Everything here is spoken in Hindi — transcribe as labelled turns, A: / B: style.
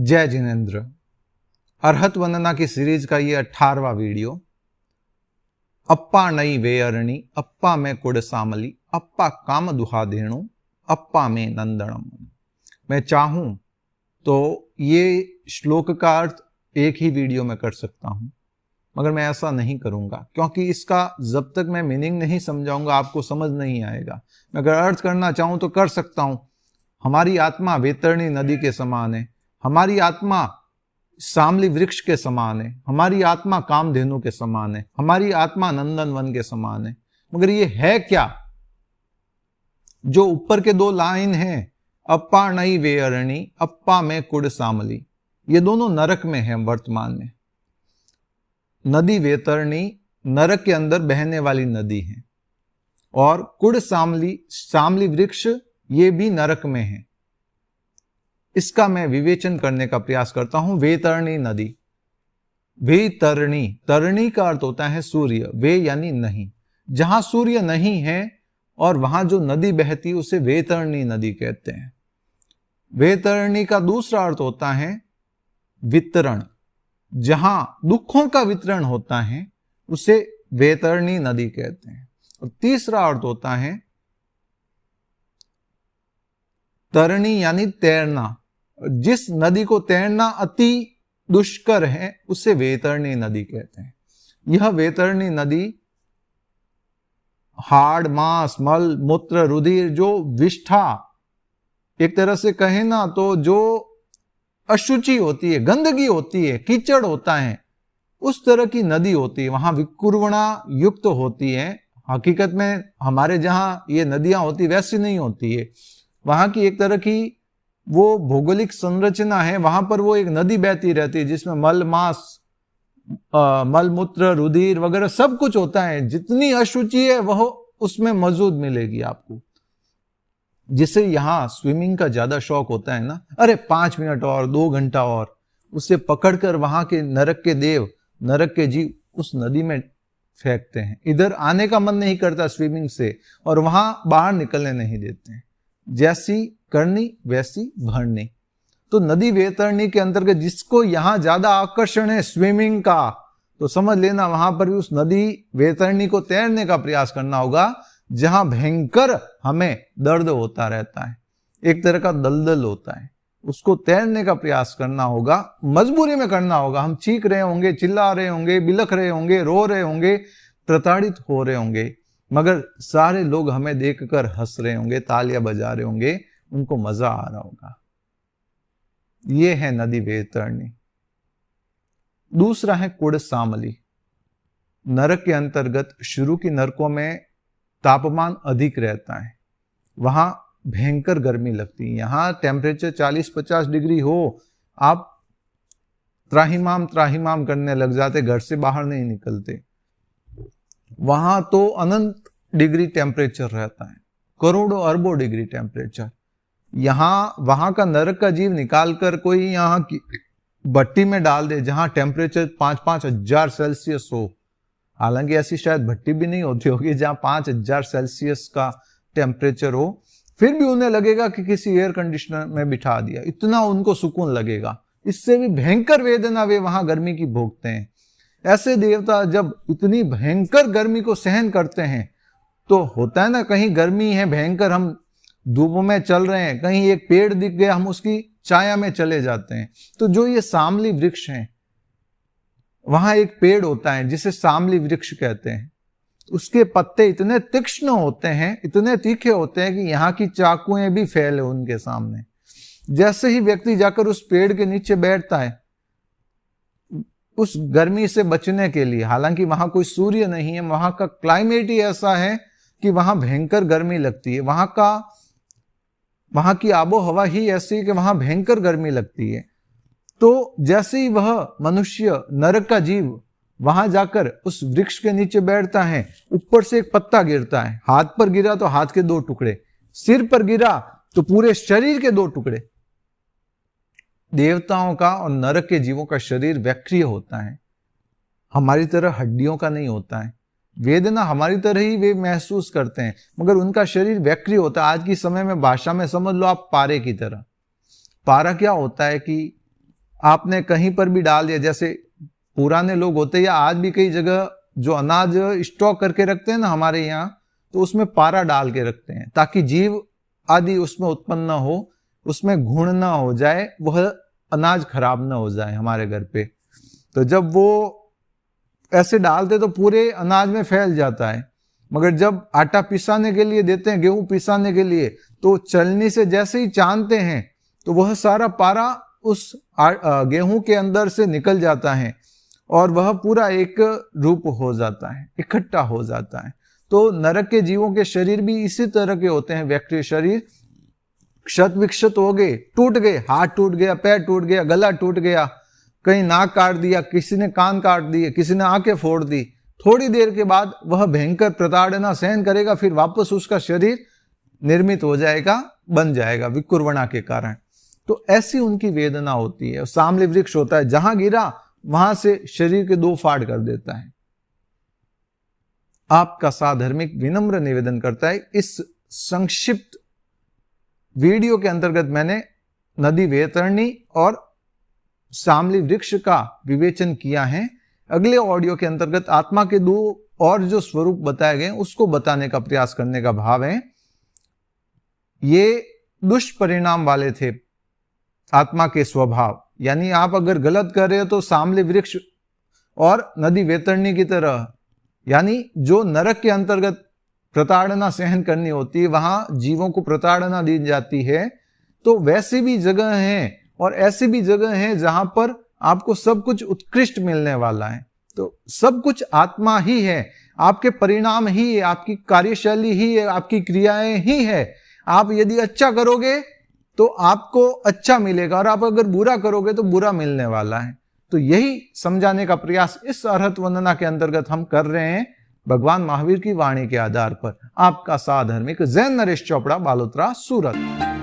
A: जय जिनेंद्र। अरहत वंदना की सीरीज का ये 18वां वीडियो। अप्पा नई वेयरणी अप्पा में कुड़ सामली अप्पा काम दुहा देणु अप्पा में नंदनम। मैं चाहूं तो ये श्लोक का अर्थ एक ही वीडियो में कर सकता हूं, मगर मैं ऐसा नहीं करूंगा क्योंकि इसका जब तक मैं मीनिंग नहीं समझाऊंगा आपको समझ नहीं आएगा। मैं अगर अर्थ करना चाहूं तो कर सकता हूं। हमारी आत्मा वेतरणी नदी के समान है, हमारी आत्मा सामली वृक्ष के समान है, हमारी आत्मा कामधेनु के समान है, हमारी आत्मा नंदन वन के समान है। मगर ये है क्या? जो ऊपर के दो लाइन हैं, अप्पा नई वेयरणी अप्पा में कुड़ सामली, ये दोनों नरक में हैं वर्तमान में। नदी वेतरणी नरक के अंदर बहने वाली नदी है, और कुड़ सामली सामली वृक्ष ये भी नरक में है। इसका मैं विवेचन करने का प्रयास करता हूं। वेतरणी नदी, वेतरणी, तरणी का अर्थ होता है सूर्य, वे यानी नहीं। जहां सूर्य नहीं है और वहां जो नदी बहती उसे वेतरणी नदी कहते हैं। वेतरणी का दूसरा अर्थ होता है वितरण, जहां दुखों का वितरण होता है उसे वेतरणी नदी कहते हैं। और तीसरा अर्थ होता है तरणी यानी तैरना। जिस नदी को तैरना अति दुष्कर है उसे वेतरणी नदी कहते हैं। यह वेतरणी नदी हाड़ मांस मल मूत्र रुधिर, जो विष्ठा, एक तरह से कहें ना तो जो अशुचि होती है, गंदगी होती है, कीचड़ होता है, उस तरह की नदी होती है। वहां विकुर्वणा युक्त होती है। हकीकत में हमारे जहां ये नदियां होती वैसी नहीं होती है। वहां की एक तरह की वो भौगोलिक संरचना है, वहां पर वो एक नदी बहती रहती है जिसमें मल मांस मल मूत्र रुधिर वगैरह सब कुछ होता है। जितनी अशुचि है वह उसमें मौजूद मिलेगी आपको। जिसे यहां स्विमिंग का ज्यादा शौक होता है ना, अरे 5 मिनट और 2 घंटा और, उसे पकड़कर वहां के नरक के देव, नरक के जीव उस नदी में फेंकते हैं। इधर आने का मन नहीं करता स्विमिंग से, और वहां बाहर निकलने नहीं देते हैं। जैसी करनी वैसी भरनी। तो नदी वेतरणी के अंतर्गत जिसको यहां ज्यादा आकर्षण है स्विमिंग का, तो समझ लेना वहां पर भी उस नदी वेतरणी को तैरने का प्रयास करना होगा, जहां भयंकर हमें दर्द होता रहता है, एक तरह का दलदल होता है। उसको तैरने का प्रयास करना होगा, मजबूरी में करना होगा। हम चीख रहे होंगे, चिल्ला रहे होंगे, बिलख रहे होंगे, रो रहे होंगे, प्रताड़ित हो रहे होंगे, मगर सारे लोग हमें देखकर हंस रहे होंगे, तालियां बजा रहे होंगे, उनको मजा आ रहा होगा। ये है नदी वेतरणी। दूसरा है कुड़ सामली। नरक के अंतर्गत शुरू की नरकों में तापमान अधिक रहता है, वहां भयंकर गर्मी लगती है। यहां टेम्परेचर 40-50 डिग्री हो, आप त्राहिमाम त्राहिमाम करने लग जाते, घर से बाहर नहीं निकलते। वहां तो अनंत डिग्री टेम्परेचर रहता है, करोड़ों अरबों डिग्री टेम्परेचर। यहां वहां का नरक का जीव निकालकर कोई यहां की भट्टी में डाल दे जहां टेम्परेचर 5-5 हजार सेल्सियस हो। हालांकि ऐसी शायद भट्टी भी नहीं होती होगी जहां 5000 सेल्सियस का टेम्परेचर हो, फिर भी उन्हें लगेगा कि किसी एयर कंडीशनर में बिठा दिया, इतना उनको सुकून लगेगा। इससे भी भयंकर वेदना वे वहां गर्मी की भोगते हैं। ऐसे देवता जब इतनी भयंकर गर्मी को सहन करते हैं, तो होता है ना, कहीं गर्मी है भयंकर, हम धूप में चल रहे हैं, कहीं एक पेड़ दिख गया, हम उसकी छाया में चले जाते हैं। तो जो ये सामली वृक्ष हैं, वहां एक पेड़ होता है जिसे सामली वृक्ष कहते हैं। उसके पत्ते इतने तीक्ष्ण होते हैं, इतने तीखे होते हैं कि यहाँ की चाकुएं भी फैले उनके सामने। जैसे ही व्यक्ति जाकर उस पेड़ के नीचे बैठता है उस गर्मी से बचने के लिए, हालांकि वहां कोई सूर्य नहीं है, वहां का क्लाइमेट ही ऐसा है कि वहां भयंकर गर्मी लगती है। वहां की आबो हवा ही ऐसी है कि वहां भयंकर गर्मी लगती है। तो जैसे ही वह मनुष्य, नरक का जीव, वहां जाकर उस वृक्ष के नीचे बैठता है, ऊपर से एक पत्ता गिरता है, हाथ पर गिरा तो हाथ के 2 टुकड़े, सिर पर गिरा तो पूरे शरीर के 2 टुकड़े। देवताओं का और नरक के जीवों का शरीर वैक्रिय होता है, हमारी तरह हड्डियों का नहीं होता है। वेदना हमारी तरह ही वे महसूस करते हैं, मगर उनका शरीर वैक्रिय होता है। आज की समय में भाषा में समझ लो आप पारे की तरह। पारा क्या होता है कि आपने कहीं पर भी डाल दिया, जैसे पुराने लोग होते हैं या आज भी कई जगह जो अनाज स्टॉक करके रखते हैं ना हमारे यहाँ, तो उसमें पारा डाल के रखते हैं ताकि जीव आदि उसमें उत्पन्न ना हो, उसमें घुण ना हो जाए, वह अनाज खराब ना हो जाए हमारे घर पे। तो जब वो ऐसे डालते तो पूरे अनाज में फैल जाता है, मगर जब आटा पिसाने के लिए देते हैं, गेहूं पिसाने के लिए, तो चलनी से जैसे ही छानते हैं तो वह सारा पारा उस गेहूं के अंदर से निकल जाता है और वह पूरा एक रूप हो जाता है, इकट्ठा हो जाता है। तो नरक के जीवों के शरीर भी इसी तरह के होते हैं। व्यक्ति शरीर क्षत विक्षत हो गए, टूट गए, हाथ टूट गया, पैर टूट गया, गला टूट गया, कहीं नाक काट दिया, किसी ने कान काट दिए, किसी ने आंखें फोड़ दी, थोड़ी देर के बाद वह भयंकर प्रताड़ना सहन करेगा, फिर वापस उसका शरीर निर्मित हो जाएगा, बन जाएगा विकुर्वणा के कारण। तो ऐसी उनकी वेदना होती है। सामली वृक्ष होता है, जहां गिरा वहां से शरीर के 2 फाड़ कर देता है। आपका साधर्मिक विनम्र निवेदन करता है, इस संक्षिप्त वीडियो के अंतर्गत मैंने नदी वैतरणी और सामली वृक्ष का विवेचन किया है। अगले ऑडियो के अंतर्गत आत्मा के 2 और जो स्वरूप बताए गए उसको बताने का प्रयास करने का भाव है। ये दुष्परिणाम वाले थे आत्मा के स्वभाव, यानी आप अगर गलत कर रहे हो तो सामली वृक्ष और नदी वैतरणी की तरह, यानी जो नरक के अंतर्गत प्रताड़ना सहन करनी होती है, वहां जीवों को प्रताड़ना दी जाती है, तो वैसी भी जगह है और ऐसी भी जगह है जहां पर आपको सब कुछ उत्कृष्ट मिलने वाला है। तो सब कुछ आत्मा ही है, आपके परिणाम ही है, आपकी कार्यशैली ही है, आपकी क्रियाएं ही है। आप यदि अच्छा करोगे तो आपको अच्छा मिलेगा और आप अगर बुरा करोगे तो बुरा मिलने वाला है। तो यही समझाने का प्रयास इस अर्हत वंदना के अंतर्गत हम कर रहे हैं भगवान महावीर की वाणी के आधार पर। आपका साधर्मिक जैन नरेश चोपड़ा, बालोतरा, सूरत।